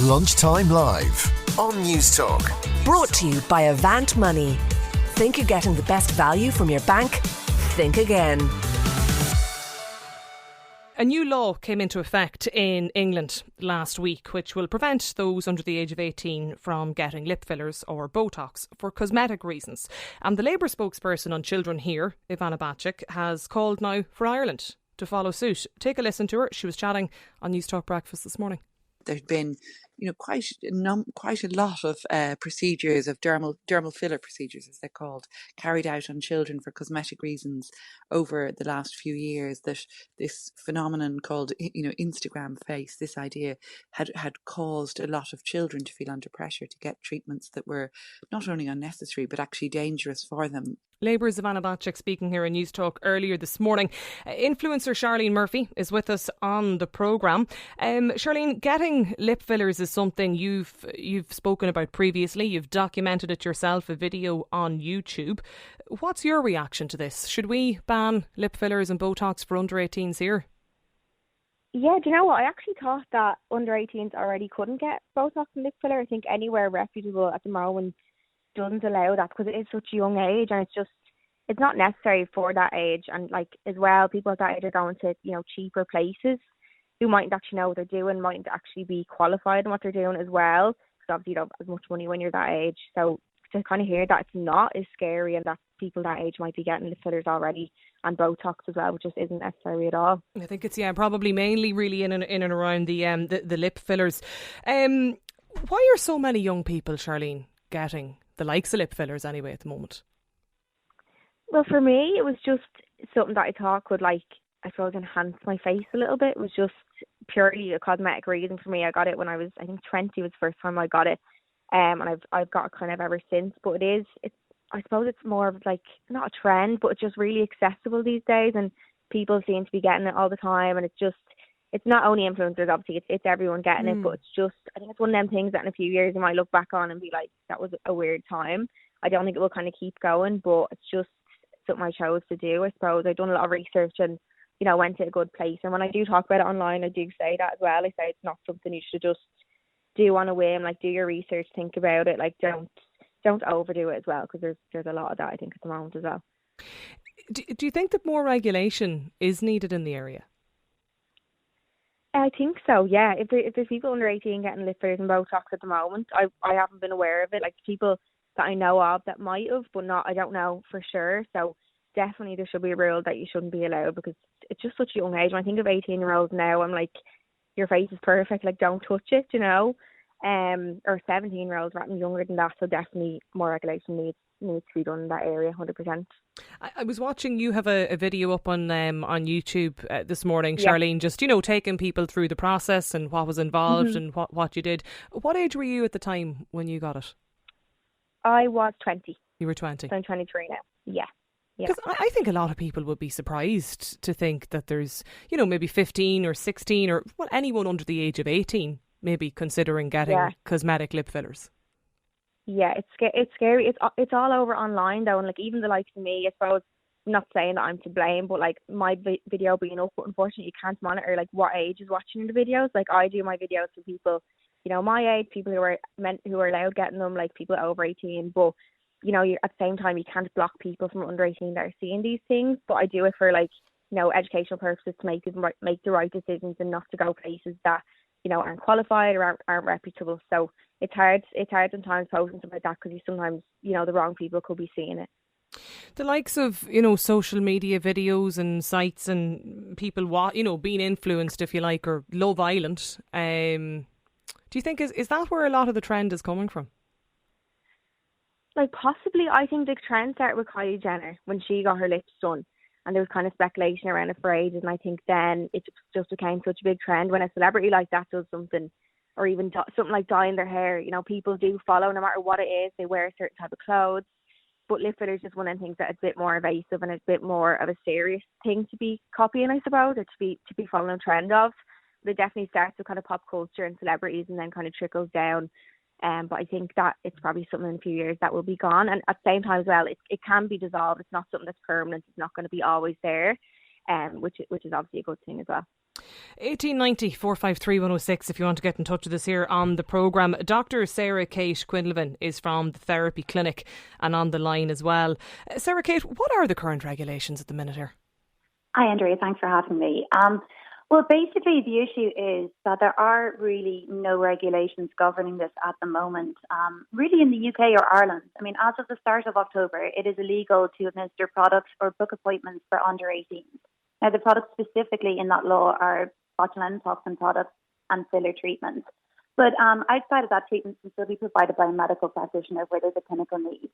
Lunchtime Live on News Talk. Brought to you by Avant Money. Think you're getting the best value from your bank? Think again. A new law came into effect in England last week, which will prevent those under the age of 18 from getting lip fillers or Botox for cosmetic reasons. And the Labour spokesperson on children here, Ivana Bacik, has called now for Ireland to follow suit. Take a listen to her. She was chatting on News Talk Breakfast this morning. There's been, quite a lot of procedures of dermal filler procedures, as they're called, carried out on children for cosmetic reasons over the last few years. That this phenomenon called, Instagram face, this idea had caused a lot of children to feel under pressure to get treatments that were not only unnecessary but actually dangerous for them. Labour's Ivana Bacik speaking here in News Talk earlier this morning. Influencer Charlene Murphy is with us on the programme. Charlene, getting lip fillers is something you've spoken about previously. You've documented it yourself, a video on YouTube. What's your reaction to this? Should we ban lip fillers and Botox for under 18s here? Yeah, do you know what? I actually thought that under 18s already couldn't get Botox and lip filler. I think anywhere reputable at the moment doesn't allow that because it is such a young age, and it's not necessary for that age. And as well, people at that age are going to cheaper places who mightn't actually know what they're doing, mightn't actually be qualified in what they're doing as well, because obviously you don't have as much money when you're that age. So to kind of hear that it's not as scary and that people that age might be getting lip fillers already and Botox as well, which just isn't necessary at all. I think it's probably mainly really in and around the lip fillers. Why are so many young people, Charlene, getting the likes of lip fillers anyway at the moment? Well, for me, it was just something that I thought could, I suppose, enhance my face a little bit. It was just purely a cosmetic reason for me. I got it when I was, I think 20 was the first time I got it. And I've got it kind of ever since. But I suppose it's more of not a trend, but it's just really accessible these days. And people seem to be getting it all the time. And it's not only influencers, obviously, it's everyone getting it, but it's just, I think it's one of them things that in a few years you might look back on and be like, that was a weird time. I don't think it will kind of keep going, but it's just something I chose to do, I suppose. I've done a lot of research and, went to a good place. And when I do talk about it online, I do say that as well. I say it's not something you should just do on a whim, do your research, think about it, don't overdo it as well, because there's a lot of that, I think, at the moment as well. Do you think that more regulation is needed in the area? I think so, yeah. If there's people under 18 getting lip fillers and Botox at the moment, I haven't been aware of it. People that I know of that might have, but I don't know for sure. So definitely there should be a rule that you shouldn't be allowed, because it's just such a young age. When I think of 18-year-olds now, I'm like, your face is perfect, don't touch it, or 17-year-olds rather than younger than that. So definitely more regulation needs to be done in that area, 100%. I was watching, you have a video up on YouTube this morning, Charlene, just, taking people through the process and what was involved and what you did. What age were you at the time when you got it? I was 20. You were 20? So I'm 23 now, yeah. Because I think a lot of people would be surprised to think that there's, maybe 15 or 16 or anyone under the age of 18 maybe considering getting cosmetic lip fillers. Yeah, it's scary. It's all over online though, and even the likes of me, I suppose, I'm not saying that I'm to blame, but my video being up, but unfortunately you can't monitor what age is watching the videos. I do my videos for people, my age, people who are allowed getting them, people over 18. But you at the same time you can't block people from under 18 that are seeing these things. But I do it for educational purposes, to make people make the right decisions and not to go places that aren't qualified or aren't reputable. So it's hard sometimes posting stuff like that, because sometimes the wrong people could be seeing it. The likes of social media videos and sites and people being influenced, if you like, or Love Island. Do you think is that where a lot of the trend is coming from? Possibly. I think the trend started with Kylie Jenner when she got her lips done. And there was kind of speculation around it for ages. And I think then it just became such a big trend. When a celebrity like that does something, or even something like dyeing their hair, people do follow no matter what it is. They wear a certain type of clothes. But lip filler is just one of the things that is a bit more evasive and it's a bit more of a serious thing to be copying, I suppose, or to be following a trend of. But it definitely starts with kind of pop culture and celebrities and then kind of trickles down. But I think that it's probably something in a few years that will be gone. And at the same time as well, it can be dissolved. It's not something that's permanent. It's not going to be always there, which is obviously a good thing as well. 1890 453 106 if you want to get in touch with us here on the programme. Dr. Sarah Kate Quinlivan is from the Therapy Clinic and on the line as well. Sarah Kate, what are the current regulations at the minute here? Hi, Andrea. Thanks for having me. Well, basically, the issue is that there are really no regulations governing this at the moment. Really, in the UK or Ireland, I mean, as of the start of October, it is illegal to administer products or book appointments for under 18. Now, the products specifically in that law are botulinum toxin products and filler treatments. But outside of that, treatment can still be provided by a medical practitioner where there's a clinical need.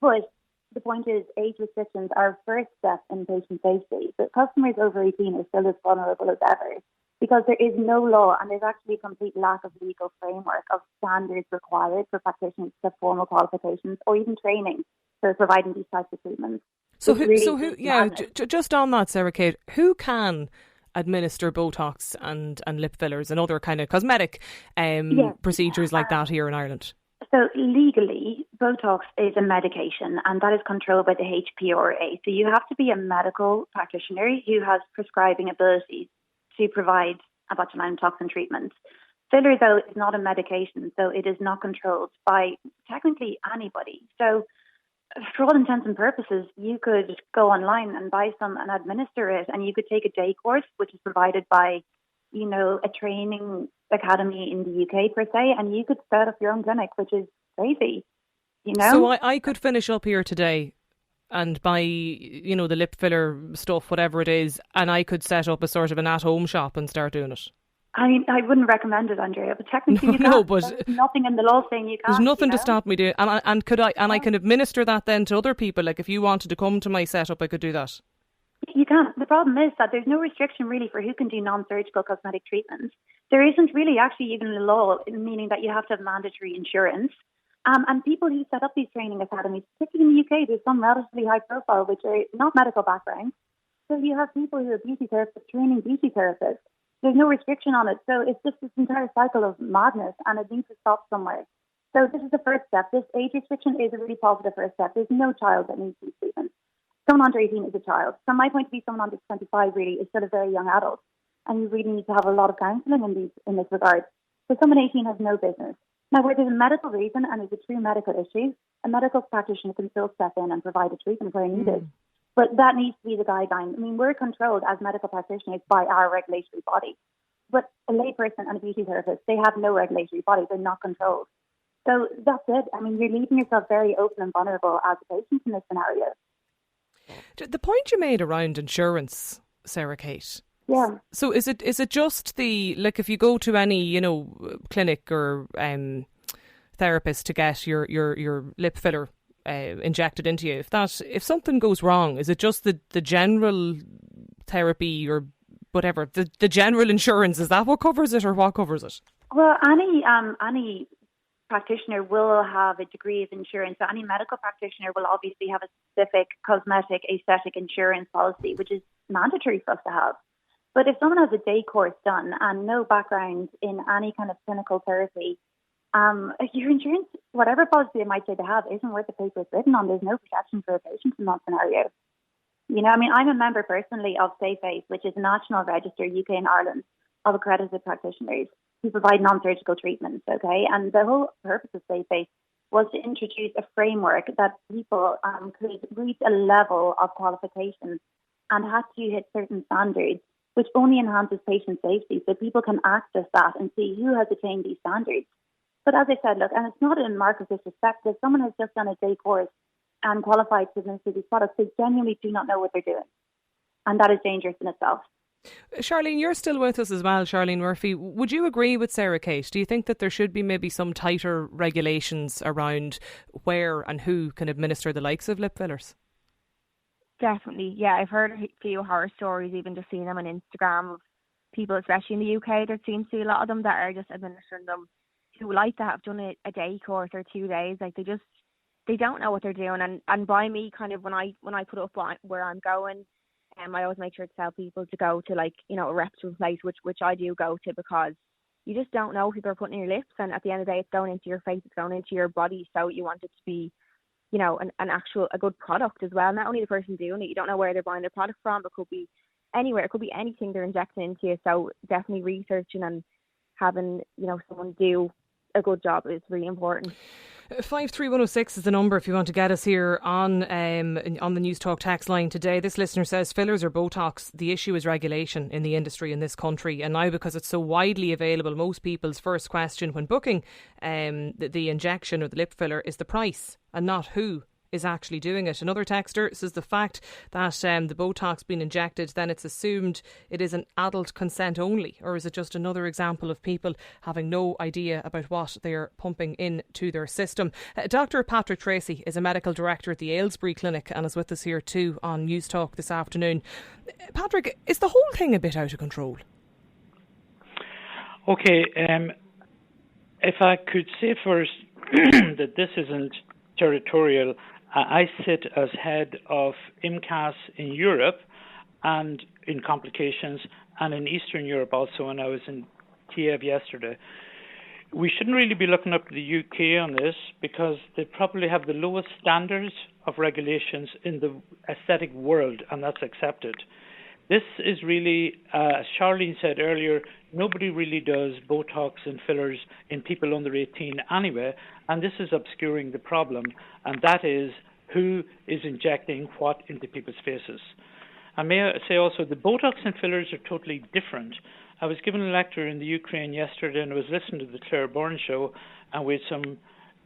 But the point is, age restrictions are a first step in patient safety. But customers over 18 are still as vulnerable as ever because there is no law and there's actually a complete lack of legal framework of standards required for practitioners to have formal qualifications or even training for providing these types of treatments. Just on that, Sarah Kate, who can administer Botox and lip fillers and other kind of cosmetic procedures like that here in Ireland? So legally, Botox is a medication and that is controlled by the HPRA. So you have to be a medical practitioner who has prescribing abilities to provide a botulinum toxin treatment. Filler, though, is not a medication, so it is not controlled by technically anybody. So for all intents and purposes, you could go online and buy some and administer it, and you could take a day course, which is provided by, a training academy in the UK per se, and you could start up your own clinic, which is crazy, So I could finish up here today and buy, the lip filler stuff, whatever it is, and I could set up a sort of an at-home shop and start doing it. I mean, I wouldn't recommend it, Andrea, but technically but there's nothing in the law saying you can't. There's nothing to stop me doing, and could I? And I can administer that then to other people. Like if you wanted to come to my setup, I could do that. You can. The problem is that there's no restriction really for who can do non-surgical cosmetic treatments. There isn't really actually even a law, meaning that you have to have mandatory insurance. And people who set up these training academies, particularly in the UK, there's some relatively high profile, which are not medical backgrounds. So you have people who are beauty therapists training beauty therapists. There's no restriction on it. So it's just this entire cycle of madness, and it needs to stop somewhere. So this is the first step. This age restriction is a really positive first step. There's no child that needs these treatments. Someone under 18 is a child. From my point of view, someone under 25 really is still a very young adult. And you really need to have a lot of counselling in this regard. So someone 18 has no business. Now, where there's a medical reason and it's a true medical issue, a medical practitioner can still step in and provide a treatment where needed. But that needs to be the guideline. I mean, we're controlled as medical practitioners by our regulatory body. But a layperson and a beauty therapist, they have no regulatory body. They're not controlled. So that's it. I mean, you're leaving yourself very open and vulnerable as a patient in this scenario. The point you made around insurance, Sarah Kate. Yeah. So is it just if you go to any, clinic or therapist to get your lip filler injected into you, if something goes wrong, is it just the general therapy or whatever, the general insurance, is that what covers it or what covers it? Well, any practitioner will have a degree of insurance. So any medical practitioner will obviously have a specific cosmetic aesthetic insurance policy, which is mandatory for us to have. But if someone has a day course done and no background in any kind of clinical therapy, your insurance, whatever policy they might say they have, isn't worth the paper it's written on. There's no protection for a patient in that scenario. I'm a member personally of SafeFace, which is a national register, UK and Ireland, of accredited practitioners who provide non-surgical treatments, okay? And the whole purpose of SafeFace was to introduce a framework that people could reach a level of qualification and had to hit certain standards, which only enhances patient safety, so people can access that and see who has attained these standards. But as I said, look, and it's not in mark of disrespect, if someone has just done a day course and qualified to administer these products, they genuinely do not know what they're doing. And that is dangerous in itself. Charlene, you're still with us as well, Charlene Murphy. Would you agree with Sarah Kate? Do you think that there should be maybe some tighter regulations around where and who can administer the likes of lip fillers? Definitely, yeah. I've heard a few horror stories, even just seeing them on Instagram, of people, especially in the UK. There seems to be a lot of them that are just administering them who like to have done a day course or 2 days. Like they don't know what they're doing. And by me, kind of when I put up where I'm going, I always make sure to tell people to go to a reputable place, which I do go to, because you just don't know what people are putting in your lips, and at the end of the day, it's going into your face, it's going into your body. So you want it to be, a good product as well. Not only the person doing it, you don't know where they're buying their product from. It could be, anywhere. It could be anything they're injecting into you. So definitely researching and having, someone do a good job is really important. 53106 is the number if you want to get us here on the News Talk text line today. This listener says fillers or Botox, the issue is regulation in the industry in this country, and now because it's so widely available, most people's first question when booking the injection or the lip filler is the price and not who is actually doing it. Another texter says the fact that the Botox being injected, then it's assumed it is an adult consent only, or is it just another example of people having no idea about what they're pumping into their system? Dr. Patrick Tracy is a medical director at the Aylesbury Clinic and is with us here too on News Talk this afternoon. Patrick, is the whole thing a bit out of control? Okay, if I could say first that this isn't territorial. I sit as head of IMCAS in Europe and in complications, and in Eastern Europe also, and I was in Kiev yesterday. We shouldn't really be looking up to the UK on this because they probably have the lowest standards of regulations in the aesthetic world, and that's accepted. This is really, as Charlene said earlier, nobody really does Botox and fillers in people under 18 anyway, and this is obscuring the problem, and that is who is injecting what into people's faces. And may I say also, the Botox and fillers are totally different. I was given a lecture in the Ukraine yesterday, and I was listening to the Claire Byrne show, and we had some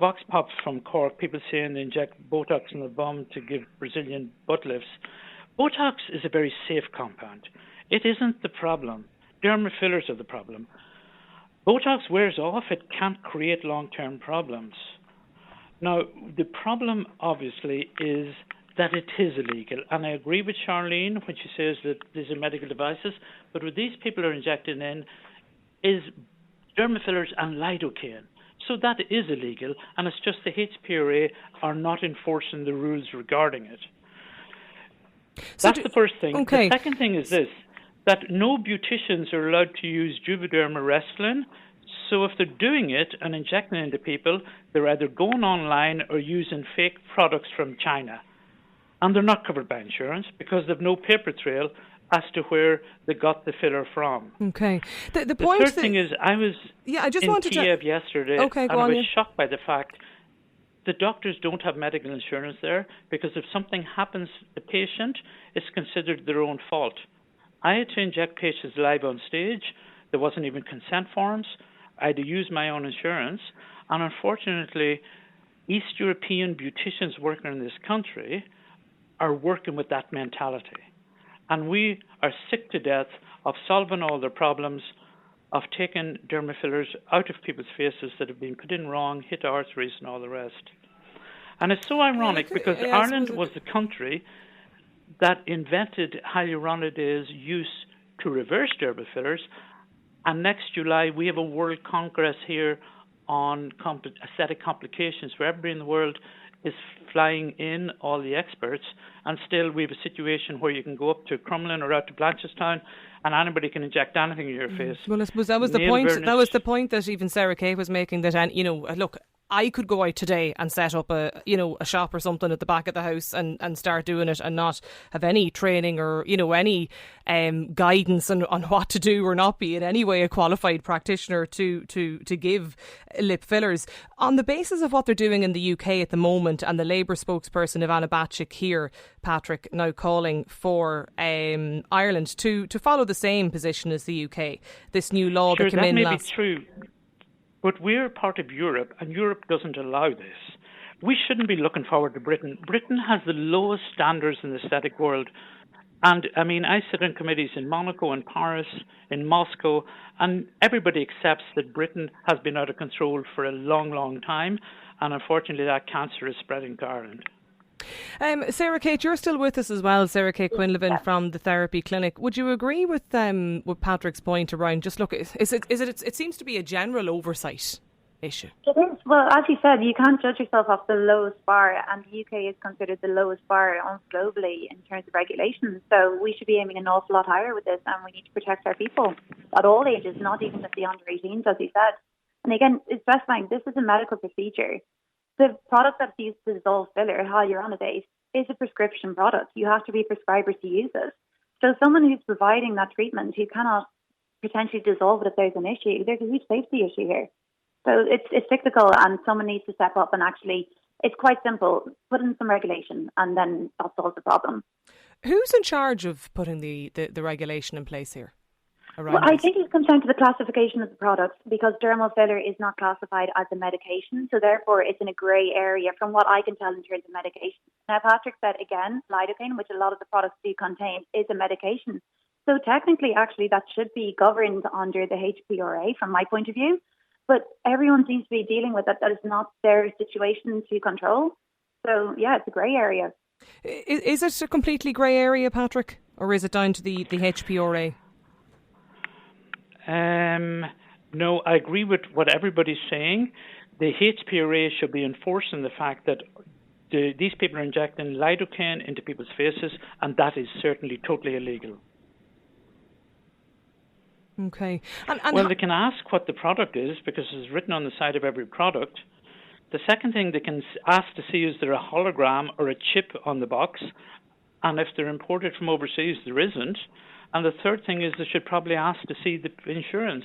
vox pops from Cork, people saying they inject Botox in the bum to give Brazilian butt lifts. Botox is a very safe compound. It isn't the problem. Derma fillers are the problem. Botox wears off. It can't create long-term problems. Now, the problem, obviously, is that it is illegal. And I agree with Charlene when she says that these are medical devices. But what these people are injecting in is derma fillers and lidocaine. So that is illegal. And it's just the HPRA are not enforcing the rules regarding it. That's the first thing. Okay. The second thing is this, that no beauticians are allowed to use Juvederm or Restylane. So if they're doing it and injecting it into people, they're either going online or using fake products from China. And they're not covered by insurance because they've no paper trail as to where they got the filler from. Okay. The third thing is, I was in Kiev yesterday, and I was shocked by the fact the doctors don't have medical insurance there because if something happens to the patient, it's considered their own fault. I had to inject patients live on stage. There wasn't even consent forms. I had to use my own insurance. And unfortunately, East European beauticians working in this country are working with that mentality. And we are sick to death of solving all their problems, of taking derma fillers out of people's faces that have been put in wrong, hit arteries and all the rest. And it's so ironic because Ireland was the country that invented hyaluronidase use to reverse derma fillers. And next July, we have a World Congress here on aesthetic complications where everybody in the world is flying in, all the experts, and still we have a situation where you can go up to Crumlin or out to Blanchardstown and anybody can inject anything in your face. Well, I suppose that was the point. That was the point that even Sarah Kay was making. That, look, I could go out today and set up a shop or something at the back of the house and start doing it and not have any training or any guidance on what to do or not be in any way a qualified practitioner to give lip fillers. On the basis of what they're doing in the UK at the moment, and the Labour spokesperson Ivana Bacik here, Patrick, now calling for Ireland to follow the same position as the UK. This new law that came in last. Sure, that may be true. But we're part of Europe, and Europe doesn't allow this. We shouldn't be looking forward to Britain. Britain has the lowest standards in the aesthetic world. And, I sit in committees in Monaco, in Paris, in Moscow, and everybody accepts that Britain has been out of control for a long, long time. And unfortunately, that cancer is spreading to Ireland. Sarah Kate, you're still with us as well. Sarah Kate Quinlivan from the Therapy Clinic. Would you agree with Patrick's point around just look? It seems to be a general oversight issue. It is. Well, as you said, you can't judge yourself off the lowest bar, and the UK is considered the lowest bar globally in terms of regulations. So we should be aiming an awful lot higher with this, and we need to protect our people at all ages, not even at the under 18s, as you said. And again, it's specifying this is a medical procedure. The product that's used to dissolve filler, hyaluronidase, is a prescription product. You have to be a prescriber to use it. So someone who's providing that treatment, who cannot potentially dissolve it if there's an issue, there's a huge safety issue here. So it's cyclical, and someone needs to step up and actually, it's quite simple, put in some regulation and then that solves the problem. Who's in charge of putting the regulation in place here? Well, I think it comes down to the classification of the products, because dermal filler is not classified as a medication, so therefore it's in a grey area from what I can tell in terms of medication. Now, Patrick said again, lidocaine, which a lot of the products do contain, is a medication. So technically, actually, that should be governed under the HPRA from my point of view. But everyone seems to be dealing with that. That is not their situation to control. So, yeah, it's a grey area. Is it a completely grey area, Patrick? Or is it down to the HPRA? No, I agree with what everybody's saying. The HPRA should be enforcing the fact that these people are injecting lidocaine into people's faces, and that is certainly totally illegal. Okay. Well, they can ask what the product is, because it's written on the side of every product. The second thing they can ask to see is there a hologram or a chip on the box, and if they're imported from overseas, there isn't. And the third thing is they should probably ask to see the insurance.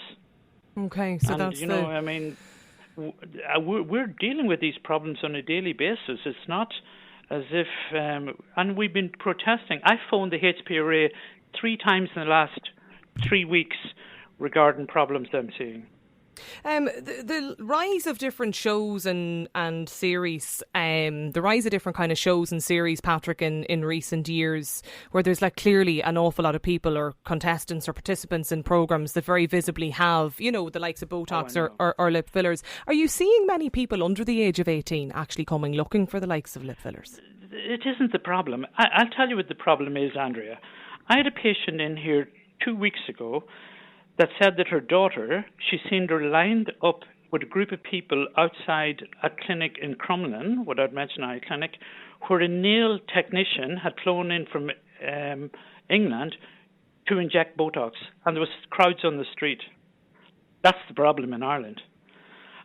Okay, so that's I mean, we're dealing with these problems on a daily basis. It's not as if, and we've been protesting. I phoned the HPRA 3 times in the last 3 weeks regarding problems I'm seeing. The rise of different shows and series, the rise of different kind of shows and series, Patrick, in recent years, where there's like clearly an awful lot of people or contestants or participants in programmes that very visibly have, you know, the likes of Botox or lip fillers. Are you seeing many people under the age of 18 actually coming looking for the likes of lip fillers? It isn't the problem. I'll tell you what the problem is, Andrea. I had a patient in here 2 weeks ago that said that her daughter, she seen her lined up with a group of people outside a clinic in Crumlin, without mentioning a clinic, where a nail technician had flown in from England to inject Botox, and there was crowds on the street. That's the problem in Ireland.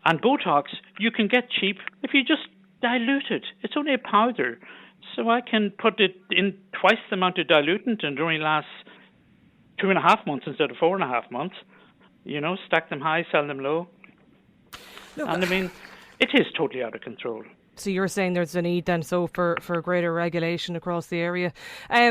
And Botox, you can get cheap if you just dilute it. It's only a powder. So I can put it in twice the amount of dilutant, and it only lasts 2.5 months instead of 4.5 months. You know, stack them high, sell them low. No, and I mean, it is totally out of control. So you're saying there's a need then for greater regulation across the area.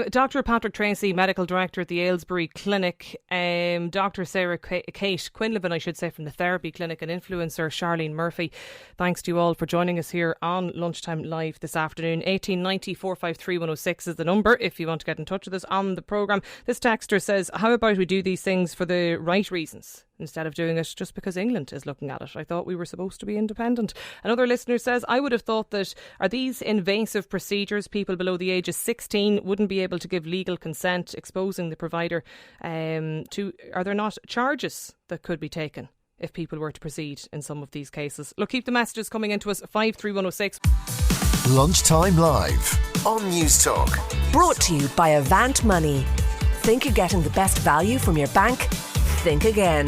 Dr. Patrick Tracy, Medical Director at the Aylesbury Clinic. Dr. Sarah Kate Quinlivan, I should say, from the Therapy Clinic, and influencer Charlene Murphy. Thanks to you all for joining us here on Lunchtime Live this afternoon. 1890 453 106 is the number if you want to get in touch with us on the programme. This texter says, how about we do these things for the right reasons instead of doing it just because England is looking at it? I thought we were supposed to be independent. Another listener says, I would have thought that are these invasive procedures, people below the age of 16 wouldn't be able to give legal consent, exposing the provider to, are there not charges that could be taken if people were to proceed in some of these cases? Look, keep the messages coming into us, 53106. Lunchtime Live on News Talk. Brought to you by Avant Money. Think you're getting the best value from your bank? Think again.